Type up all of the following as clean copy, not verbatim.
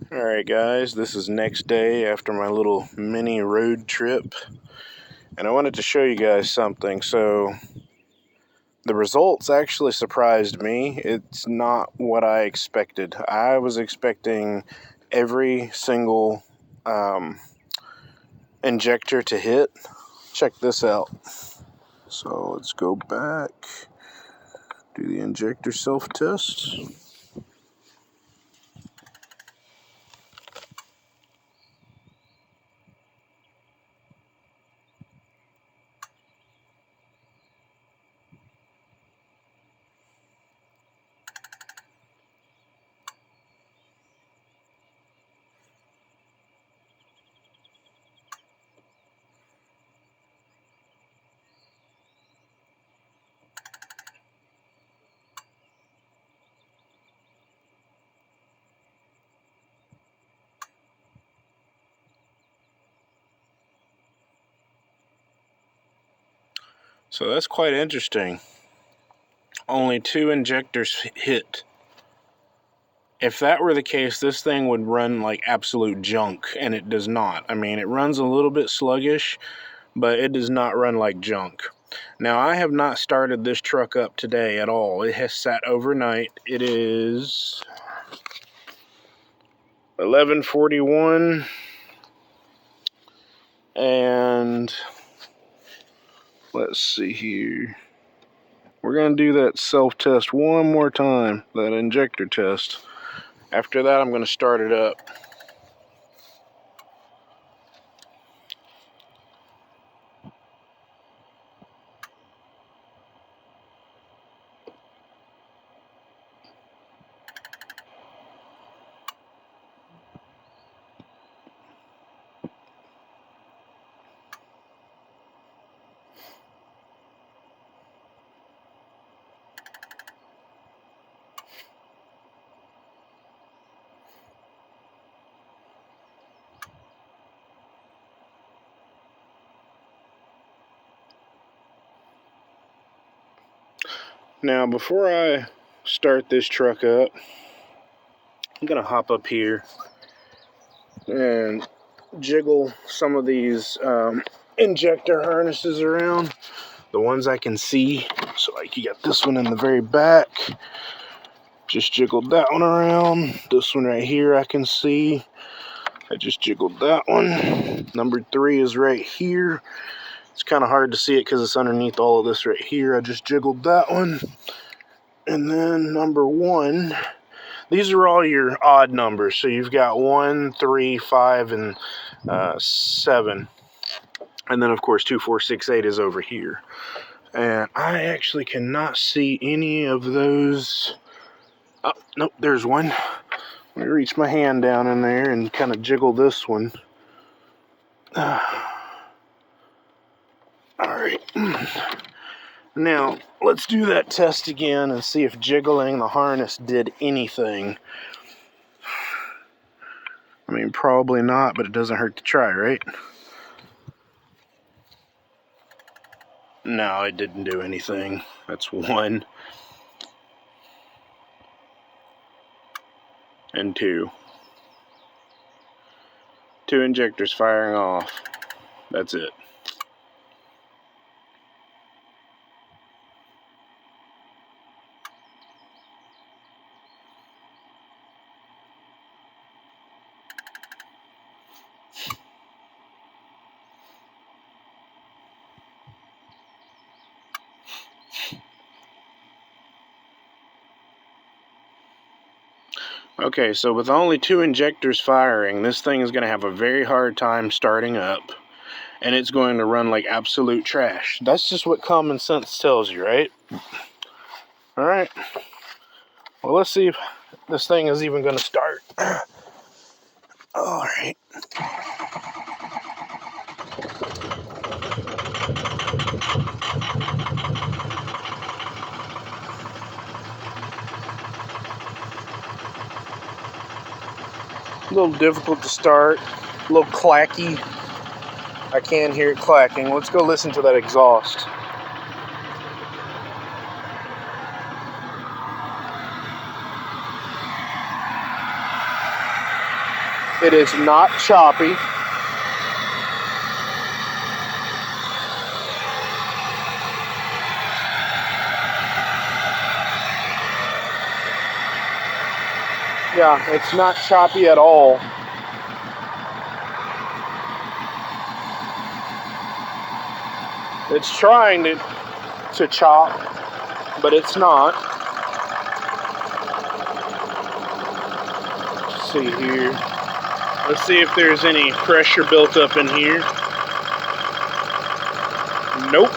Alright guys, this is next day after my little mini road trip, and I wanted to show you guys something. So the results actually surprised me. It's not what I expected. I was expecting every single injector to hit. Check this out. So let's go back, do the injector self-test. So that's quite interesting. Only 2 injectors hit. If that were the case, this thing would run like absolute junk, and it does not. I mean, it runs a little bit sluggish, but it does not run like junk. Now, I have not started this truck up today at all. It has sat overnight. It is 11:41, and let's see here. We're going to do that self-test one more time, that injector test. After that, I'm going to start it up. Now, before I start this truck up, I'm going to hop up here and jiggle some of these injector harnesses around, the ones I can see. So like you got this one in the very back, just jiggled that one around. This one right here I can see, I just jiggled that one. Number 3 is right here. It's kind of hard to see it because it's underneath all of this right here. I just jiggled that one. And then number 1, these are all your odd numbers. So you've got 1, 3, 5, and 7. And then, of course, 2, 4, 6, 8 is over here. And I actually cannot see any of those. Oh, nope, there's one. Let me reach my hand down in there and kind of jiggle this one. Alright. Now, let's do that test again and see if jiggling the harness did anything. I mean, probably not, but it doesn't hurt to try, right? No, it didn't do anything. That's 1. And 2. 2 injectors firing off. That's it. Okay, so with only 2 injectors firing, this thing is going to have a very hard time starting up, and it's going to run like absolute trash. That's just what common sense tells you, right? Alright, well, let's see if this thing is even going to start. Alright. little difficult to start, a little clacky. I can hear it clacking. Let's go listen to that exhaust. It is not choppy. Yeah, it's not choppy at all. It's trying to chop, but it's not. Let's see here. Let's see if there's any pressure built up in here. Nope.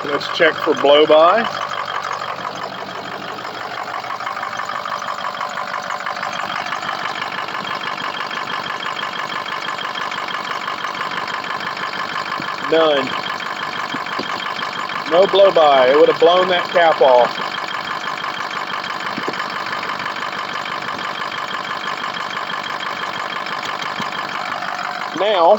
Let's check for blow-by. None. No blow-by. It would have blown that cap off. Now,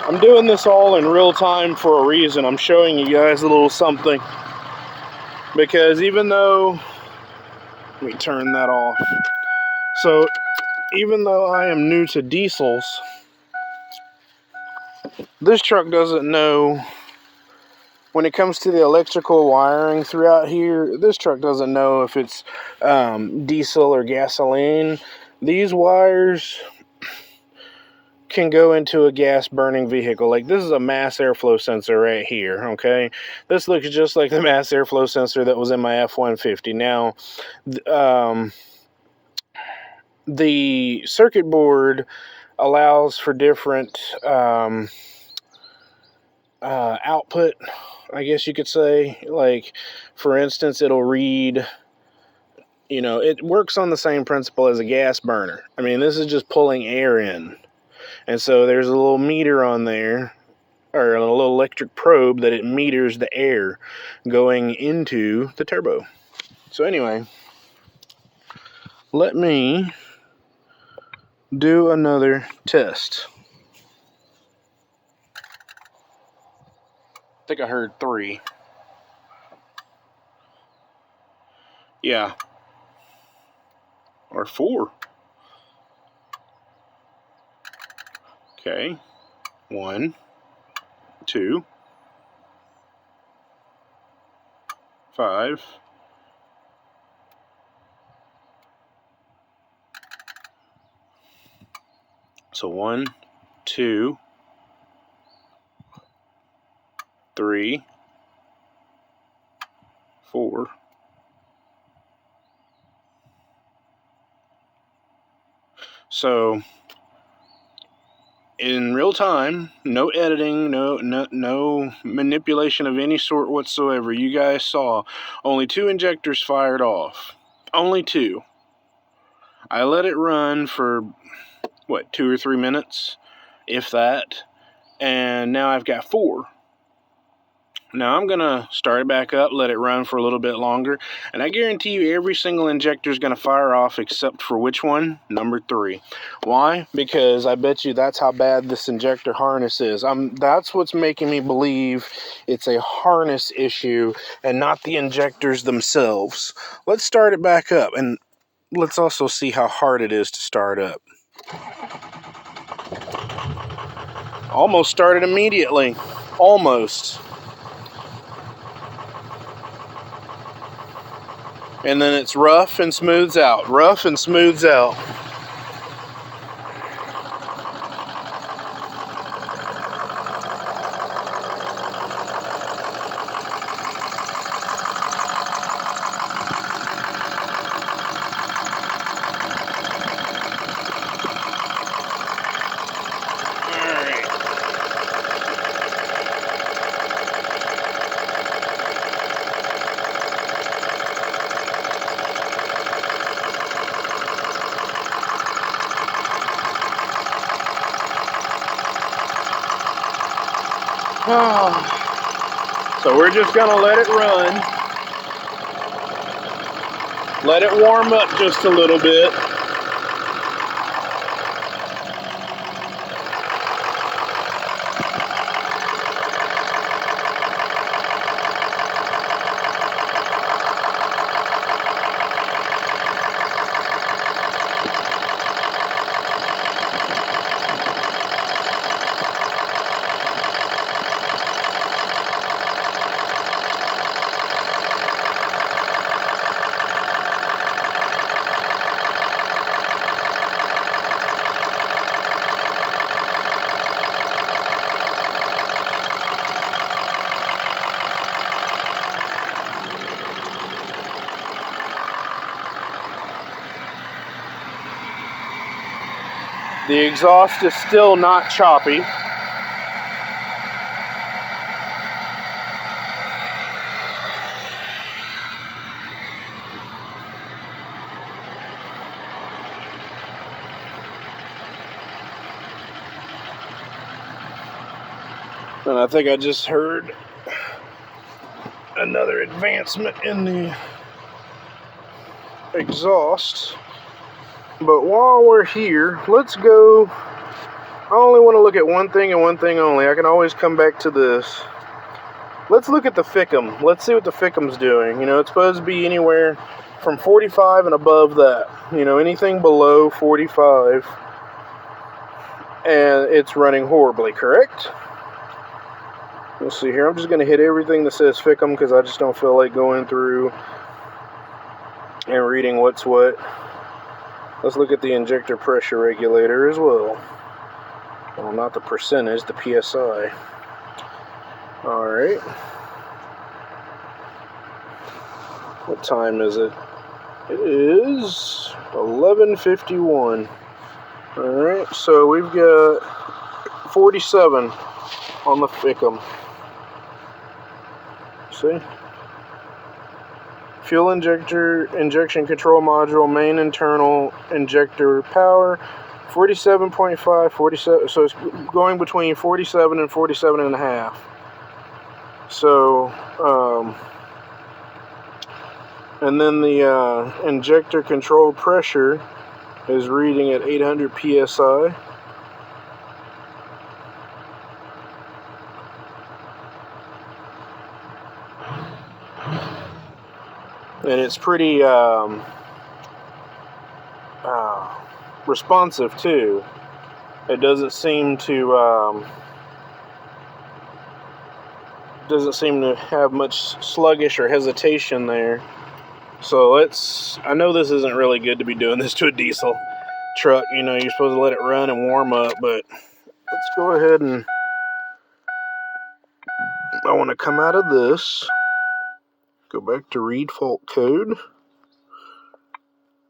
I'm doing this all in real time for a reason. I'm showing you guys a little something. Because even though, let me turn that off. So, even though I am new to diesels, this truck doesn't know, when it comes to the electrical wiring throughout here, this truck doesn't know if it's diesel or gasoline. These wires can go into a gas burning vehicle. Like, this is a mass airflow sensor right here, okay? This looks just like the mass airflow sensor that was in my F-150. Now, the circuit board allows for different output, I guess you could say. Like, for instance, it'll read, you know, it works on the same principle as a gas burner. I mean, this is just pulling air in. And so there's a little meter on there, or a little electric probe that it meters the air going into the turbo. So anyway, let me do another test. I think I heard 3. Yeah. Or 4. Okay. 1, 2, 5. So 1, 2, 3, 4. So in real time, no editing, no manipulation of any sort whatsoever. You guys saw only 2 injectors fired off. Only 2. I let it run for, what, 2 or 3 minutes, if that, and now I've got 4. Now I'm going to start it back up, let it run for a little bit longer, and I guarantee you every single injector is going to fire off except for which one? Number 3. Why? Because I bet you that's how bad this injector harness is. That's what's making me believe it's a harness issue and not the injectors themselves. Let's start it back up, and let's also see how hard it is to start up. Almost started immediately. Almost. And then it's rough and smooths out. Rough and smooths out. So we're just going to let it run. Let it warm up just a little bit. The exhaust is still not choppy. And I think I just heard another advancement in the exhaust. But while we're here, let's go. I only want to look at one thing and one thing only. I can always come back to this. Let's look at the ficum. Let's see what the ficum's doing. You know, it's supposed to be anywhere from 45 and above that. You know, anything below 45 and it's running horribly, correct? Let's see here. I'm just going to hit everything that says ficum because I just don't feel like going through and reading what's what. Let's look at the injector pressure regulator as well. Well, not the percentage, the PSI. Alright. What time is it? It is 11:51. Alright, so we've got 47 on the ficum. See? Fuel injector, injection control module, main internal injector power, 47.5, 47, so it's going between 47 and 47 and a half. So, and then the injector control pressure is reading at 800 psi. And it's pretty responsive too. It doesn't seem to have much sluggish or hesitation there. So I know this isn't really good to be doing this to a diesel truck. You know, you're supposed to let it run and warm up, but let's go ahead and I want to come out of this, go back to read fault code,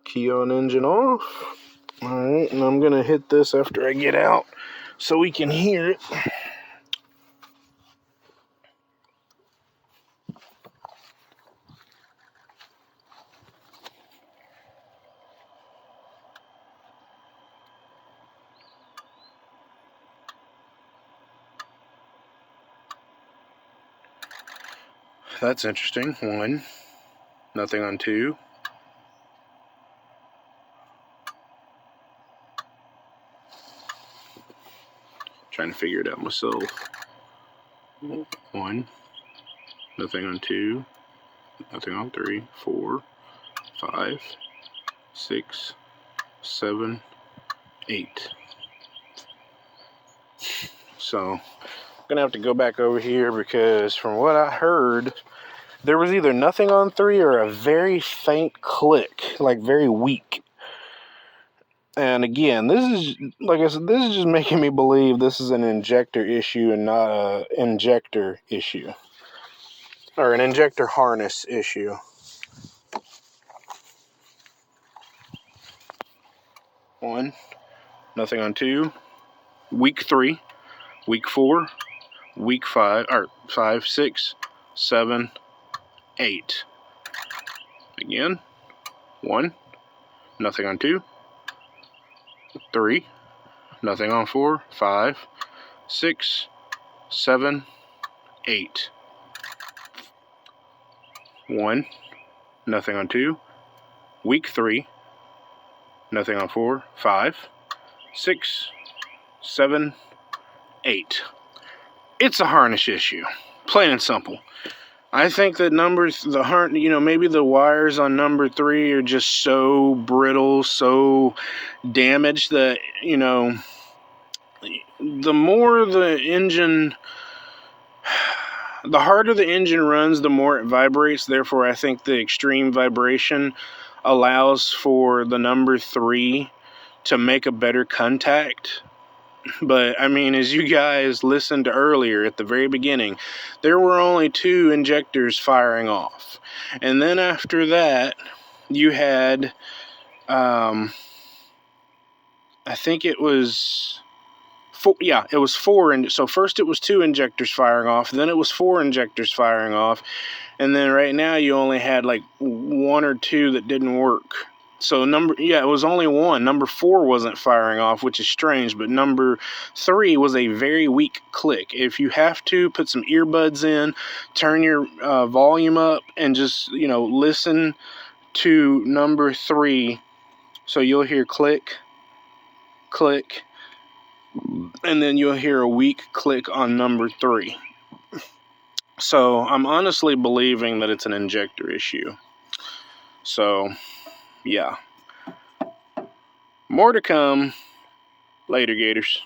key on, engine off. Alright, and I'm going to hit this after I get out so we can hear it. That's interesting. 1, nothing on 2. Trying to figure it out myself. 1, nothing on 2, nothing on 3, 4, 5, 6, 7, 8. So I'm gonna have to go back over here because from what I heard, there was either nothing on 3 or a very faint click, like very weak. And again, this is, like I said, this is just making me believe this is an injector issue and not an injector issue. Or an injector harness issue. 1, nothing on 2, week 3, week 4, week 5, or 5, 6, 7, 8. Again, 1, nothing on 2, 3, nothing on 4, 5, 6, 7, 8. 1, nothing on 2, week 3, nothing on 4, 5, 6, 7, 8. It's a harness issue, plain and simple. I think that maybe the wires on number 3 are just so brittle, so damaged that, the more the engine, the harder the engine runs, the more it vibrates. Therefore, I think the extreme vibration allows for the number 3 to make a better contact. But, I mean, as you guys listened to earlier at the very beginning, there were only 2 injectors firing off. And then after that, you had, I think it was 4, yeah, it was 4. So first it was 2 injectors firing off, then it was 4 injectors firing off, and then right now you only had like 1 or 2 that didn't work. So it was only 1. Number 4 wasn't firing off, which is strange, but number 3 was a very weak click. If you have to, put some earbuds in, turn your volume up, and just, listen to number 3. So you'll hear click, click, and then you'll hear a weak click on number 3. So I'm honestly believing that it's an injector issue. So, yeah. More to come. Later, Gators.